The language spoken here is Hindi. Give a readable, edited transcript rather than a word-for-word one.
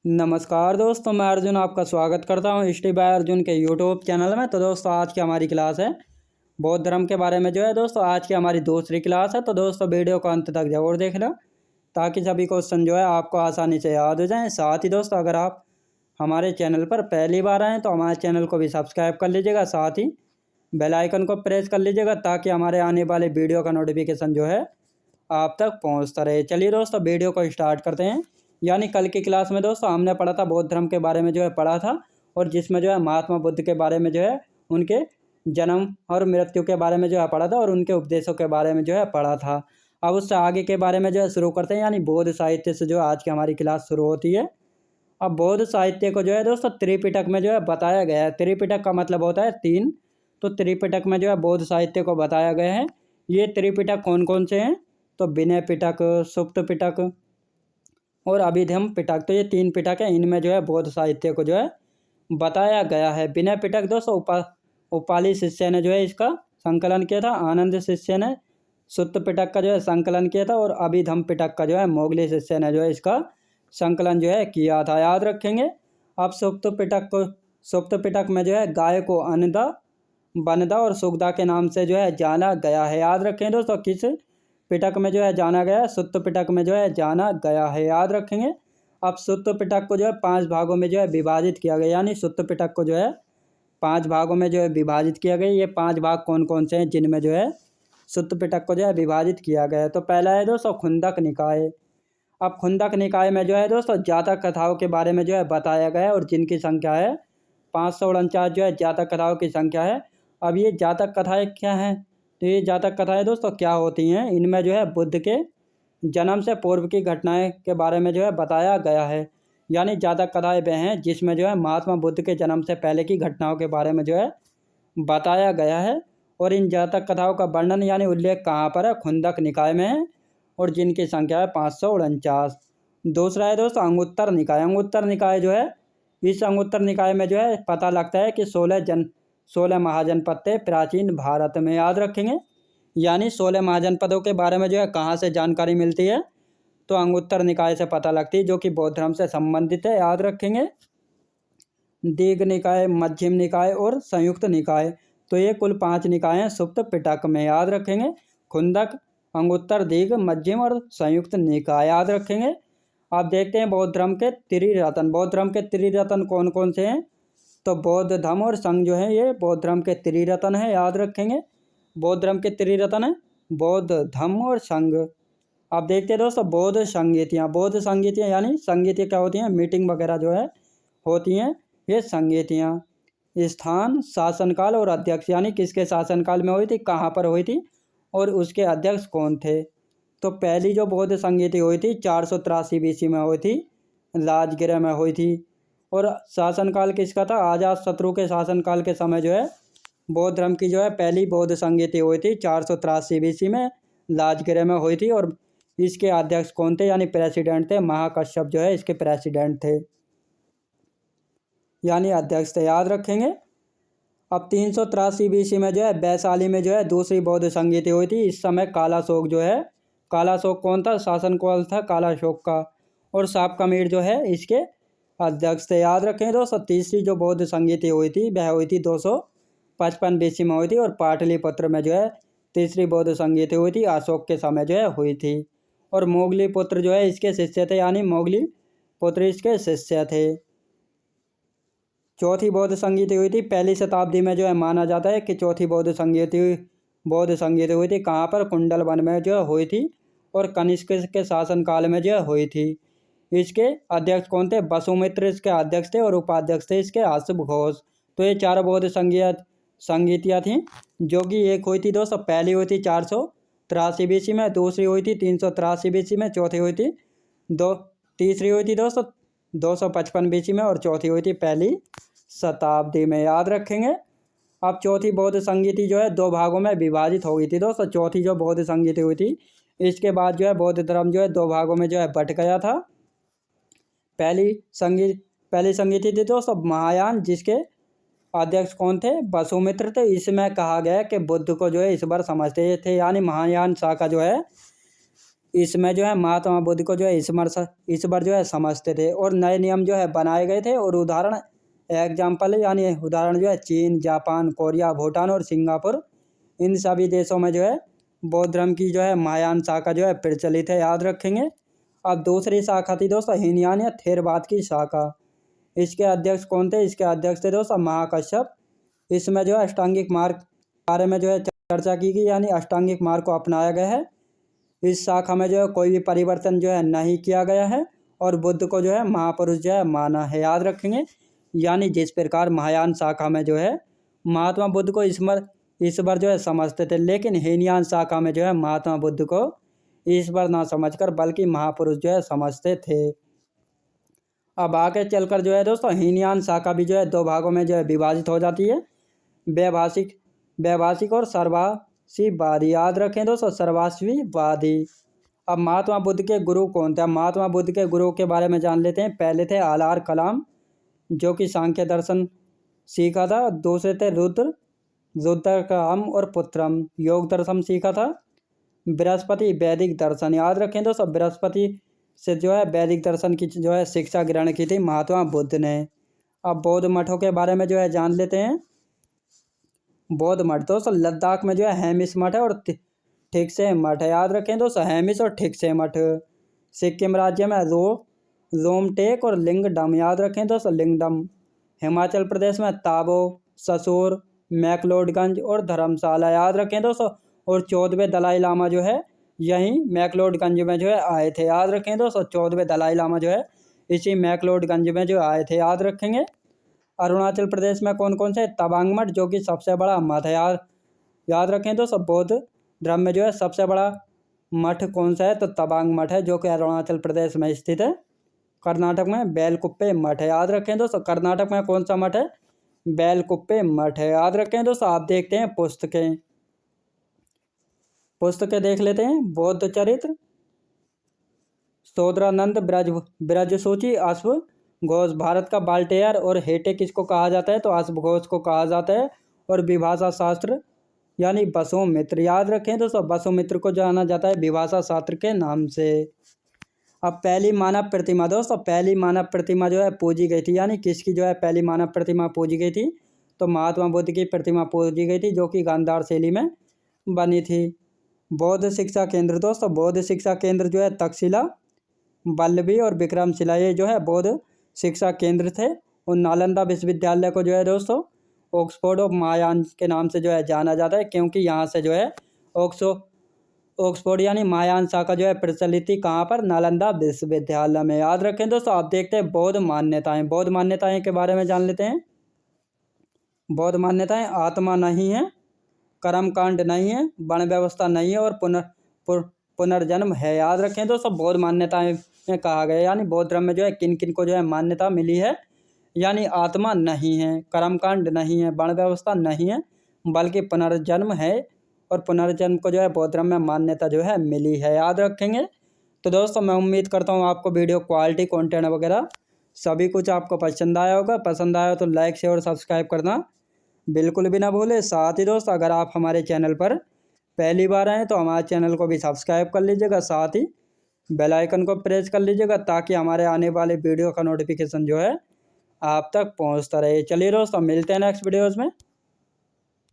नमस्कार दोस्तों, मैं अर्जुन आपका स्वागत करता हूं स्टडी बाय अर्जुन के यूट्यूब चैनल में। तो दोस्तों आज की हमारी क्लास है बौद्ध धर्म के बारे में। दोस्तों आज की हमारी दूसरी क्लास है। तो दोस्तों वीडियो को अंत तक जरूर देखना ताकि सभी क्वेश्चन आपको आसानी से याद हो जाएं। साथ ही दोस्तों अगर आप हमारे चैनल पर पहली बार आएँ तो हमारे चैनल को भी सब्सक्राइब कर लीजिएगा, साथ ही बेल आइकन को प्रेस कर लीजिएगा ताकि हमारे आने वाले वीडियो का नोटिफिकेशन आप तक पहुँचता रहे। चलिए दोस्तों वीडियो को स्टार्ट करते हैं। यानी कल की क्लास में दोस्तों हमने पढ़ा था बौद्ध धर्म के बारे में पढ़ा था, और जिसमें महात्मा बुद्ध के बारे में उनके जन्म और मृत्यु के बारे में पढ़ा था, और उनके उपदेशों के बारे में पढ़ा था। अब उससे आगे के बारे में शुरू करते हैं। यानी बौद्ध साहित्य से आज की हमारी क्लास शुरू होती है। अब बौद्ध साहित्य को दोस्तों त्रिपिटक में बताया गया है। त्रिपिटक का मतलब होता है तीन। तो त्रिपिटक में बौद्ध साहित्य को बताया गया है। ये त्रिपिटक कौन कौन से हैं? तो विनय पिटक, सुप्त पिटक और अभिधम्म पिटक। तो ये तीन पिटक है, इनमें बौद्ध साहित्य को बताया गया है। विनय पिटक दोस्तों उपाली शिष्य ने इसका संकलन किया था। आनंद शिष्य ने सुत्त पिटक का संकलन किया था, और अभिधम्म पिटक का मोगली शिष्य ने इसका संकलन किया था। याद रखेंगे। अब सुप्त पिटक में गाय को अनदा, बनदा और सुगदा के नाम से जाना गया है। याद रखें दोस्तों, किस पिटक में जाना गया है? सुत्त पिटक में जाना गया है। याद रखेंगे। अब सुत्त पिटक को पांच भागों में विभाजित किया गया। यानी सुत्त पिटक को पांच भागों में विभाजित किया गया। ये पांच भाग कौन कौन से हैं जिनमें सुत्त पिटक को विभाजित किया गया है? तो पहला है दोस्तों खुंदक निकाय। अब खुंदक निकाय में दोस्तों जातक कथाओं के बारे में बताया गया है, और जिनकी संख्या है 549 जातक कथाओं की संख्या है। अब ये जातक कथाएं क्या हैं? तो ये जातक कथाएं दोस्तों क्या होती हैं? इनमें बुद्ध के जन्म से पूर्व की घटनाएं के बारे में बताया गया है। यानी जातक कथाएं वे हैं जिसमें महात्मा बुद्ध के जन्म से पहले की घटनाओं के बारे में बताया गया है। और इन जातक कथाओं का वर्णन यानी उल्लेख कहाँ पर है? खुंदक निकाय में है, और जिनकी संख्या है 549। दूसरा है दोस्तों अंगुत्तर निकाय। अंगुत्तर निकाय इस अंगुत्तर निकाय में पता लगता है कि 16 महाजनपद थे प्राचीन भारत में। याद रखेंगे। यानी 16 महाजनपदों के बारे में कहाँ से जानकारी मिलती है? तो अंगुत्तर निकाय से पता लगती है, जो कि बौद्ध धर्म से संबंधित है। याद रखेंगे। दीघ निकाय, मध्यम निकाय और संयुक्त निकाय, तो ये कुल 5 निकाय हैं सुप्त पिटक में। याद रखेंगे। खुंदक, अंगुत्तर, दीघ, मध्यम और संयुक्त निकाय। याद रखेंगे। आप देखते हैं बौद्ध धर्म के त्रिरत्न। बौद्ध धर्म के त्रिरत्न कौन कौन से हैं? तो बौद्ध धम्म और संघ है, ये बौद्ध धर्म के त्रिरत्न है। याद रखेंगे। बौद्ध धर्म के त्रिरत्न है बौद्ध, धम्म और संघ। आप देखते हैं दोस्तों बौद्ध संगीतियाँ। बौद्ध संगीतियाँ यानी संगीतियाँ क्या होती हैं? मीटिंग वगैरह होती हैं, ये संगीतियाँ। स्थान, शासनकाल और अध्यक्ष, यानी किसके शासनकाल में हुई थी, कहाँ पर हुई थी, और उसके अध्यक्ष कौन थे? तो पहली जो बौद्ध संगीति हुई थी 483 BC में हुई थी, राजगृह में हुई थी। और शासनकाल किसका था? अजात शत्रु के शासनकाल के समय बौद्ध धर्म की पहली बौद्ध संगीति हुई थी 483 BC में, राजगृह में हुई थी। और इसके अध्यक्ष कौन थे? यानी प्रेसिडेंट थे। महाकश्यप इसके प्रेसिडेंट थे, यानी अध्यक्ष थे। याद रखेंगे। अब 383 BC में वैशाली में दूसरी बौद्ध संगीति हुई थी। इस समय कालाशोक कालाशोक कौन था? शासनकाल था कालाशोक का। और सापकामीर इसके अध्यक्ष थे। याद रखें दोस्तों। तीसरी जो बौद्ध संगीति हुई थी वह हुई थी 255 BC में हुई थी, और पाटलिपुत्र में तीसरी बौद्ध संगीति हुई थी अशोक के समय हुई थी। और मोगली पुत्र इसके शिष्य थे, यानी मोगली पुत्र इसके शिष्य थे। चौथी बौद्ध संगीति हुई थी पहली शताब्दी में माना जाता है कि चौथी बौद्ध संगीति हुई थी कहाँ पर? कुंडल वन में हुई थी, और कनिष्क के शासनकाल में हुई थी। इसके अध्यक्ष कौन थे? वसुमित्र इसके अध्यक्ष थे, और उपाध्यक्ष थे इसके अशुभ घोष। तो ये चार बौद्ध संगीतियाँ थीं, जो कि एक हुई थी दोस्तों, पहली हुई थी 483 BC में, दूसरी हुई थी 383 BC में, चौथी हुई थी तीसरी हुई थी दोस्तों 255 BC में, और चौथी हुई थी पहली शताब्दी में। याद रखेंगे। अब चौथी बौद्ध संगीति दो भागों में विभाजित हो गई थी दोस्तों। चौथी जो बौद्ध संगीति हुई थी, इसके बाद बौद्ध धर्म दो भागों में बट गया था। पहली संगीति थी दोस्तों महायान, जिसके अध्यक्ष कौन थे? वसुमित्र थे। इसमें कहा गया कि बुद्ध को ईश्वर समझते थे, यानी महायान शाखा इसमें जो है महात्मा बुद्ध को जो है ईश्वर जो है समझते थे और नए नियम जो है बनाए गए थे। और उदाहरण एग्जाम्पल यानी उदाहरण जो है चीन, जापान, कोरिया, भूटान और सिंगापुर, इन सभी देशों में जो है बौद्ध धर्म की जो है महायान शाखा जो है प्रचलित है, याद रखेंगे। अब दूसरी शाखा थी दोस्तों हीनयान या थेरवाद की शाखा। इसके अध्यक्ष कौन थे? इसके अध्यक्ष थे दोस्तों महाकश्यप। इसमें जो है अष्टांगिक मार्ग बारे में जो है चर्चा की गई, यानी अष्टांगिक मार्ग को अपनाया गया है। इस शाखा में जो है कोई भी परिवर्तन जो है नहीं किया गया है और बुद्ध को जो है महापुरुष जो है माना है, याद रखेंगे। यानी जिस प्रकार महायान शाखा में जो है महात्मा बुद्ध को ईश्वर जो है समझते थे, लेकिन हीनयान शाखा में जो है महात्मा बुद्ध को ईश्वर ना समझकर बल्कि महापुरुष जो है समझते थे। अब आगे चलकर जो है दोस्तों हीनयान शाखा भी जो है दो भागों में जो है विभाजित हो जाती है, वैभाषिक और सर्वासीवादी, याद रखें दोस्तों, सर्वासीवादी। अब महात्मा बुद्ध के गुरु कौन थे? महात्मा बुद्ध के गुरु के बारे में जान लेते हैं। पहले थे आलार कलाम, जो कि सांख्य दर्शन सीखा था। दूसरे थे रुद्रकाम और पुत्रम, योग दर्शन सीखा था। बृहस्पति, वैदिक दर्शन, याद रखें दोस्तों, बृहस्पति से जो है वैदिक दर्शन की जो है शिक्षा ग्रहण की थी महात्मा बुद्ध ने। अब बौद्ध मठों के बारे में जो है जान लेते हैं। बौद्ध मठ दोस्तों लद्दाख में जो है हेमिस मठ है और ठिकसे मठ है, याद रखें दोस्तों, हेमिस और ठिकसे मठ। सिक्किम राज्य में रोमटेक और लिंगडम, याद रखें दोस्तों, लिंगडम। हिमाचल प्रदेश में ताबो, ससुर, मैक्लोडगंज और धर्मशाला, याद रखें दोस्तों। और 14वें दलाई लामा जो है यहीं मैक्लोडगंज में जो है आए थे, याद रखें दोस्तों। 14वें दलाई लामा जो है इसी मैक्लोडगंज में जो आए थे, याद रखेंगे। अरुणाचल प्रदेश में कौन कौन से? तवांग मठ, जो कि सबसे बड़ा मठ है, याद रखें दोस्तों। बौद्ध धर्म में जो है सबसे बड़ा मठ कौन सा है? तो तवांग मठ है, जो कि अरुणाचल प्रदेश में स्थित है। कर्नाटक में बेलकुप्पे मठ है, याद रखें दोस्तों। कर्नाटक में कौन सा मठ है? बेलकुप्पे मठ है, याद रखें दोस्तों। आप देखते हैं पुस्तकें देख लेते हैं। बौद्ध चरित्र, शोधरानंद, ब्रज सूची, अश्व घोष, भारत का बाल्टेयर और हेटे किसको कहा जाता है? तो अश्व घोष को कहा जाता है। और विभाषा शास्त्र यानी वसुमित्र, याद रखें दोस्तों, वसुमित्र को जाना जाता है विभाषा शास्त्र के नाम से। अब पहली मानव प्रतिमा दोस्तों, पहली मानव प्रतिमा जो है पूजी गई थी, यानी किसकी जो है पहली मानव प्रतिमा पूजी गई थी? तो महात्मा बुद्ध की प्रतिमा पूजी गई थी, जो कि गांधार शैली में बनी थी। बौद्ध शिक्षा केंद्र दोस्तों, बौद्ध शिक्षा केंद्र जो है तक्षशिला, वल्लभी और विक्रमशिला, ये जो है बौद्ध शिक्षा केंद्र थे। और नालंदा विश्वविद्यालय को जो है दोस्तों ऑक्सफोर्ड ऑफ महायान के नाम से जो है जाना जाता है, क्योंकि यहाँ से जो है ऑक्सफोर्ड यानी महायान शाखा जो है प्रचलित थी। कहाँ पर? नालंदा विश्वविद्यालय में, याद रखें दोस्तों। आप देखते हैं बौद्ध मान्यताएं। बौद्ध मान्यताएं के बारे में जान लेते हैं। बौद्ध मान्यताएं आत्मा नहीं है, कर्मकांड नहीं है, वर्ण व्यवस्था नहीं है और पुनर्जन्म है, याद रखें दोस्तों। बौद्ध मान्यताएं में कहा गया, यानी बौद्ध धर्म में जो है किन किन को जो है मान्यता मिली है, यानी आत्मा नहीं है, कर्मकांड नहीं है, वर्ण व्यवस्था नहीं है, बल्कि पुनर्जन्म है। और पुनर्जन्म को जो है बौद्ध धर्म में मान्यता जो है मिली है, याद रखेंगे। तो दोस्तों मैं उम्मीद करता हूँ आपको वीडियो क्वालिटी कंटेंट वगैरह सभी कुछ आपको पसंद आया होगा। पसंद आया तो लाइक शेयर और सब्सक्राइब करना बिल्कुल भी ना भूले। साथ ही दोस्तों अगर आप हमारे चैनल पर पहली बार आए तो हमारे चैनल को भी सब्सक्राइब कर लीजिएगा, साथ ही बेल आइकन को प्रेस कर लीजिएगा, ताकि हमारे आने वाले वीडियो का नोटिफिकेशन जो है आप तक पहुंचता रहे। चलिए दोस्तों मिलते हैं नेक्स्ट वीडियोज़ में।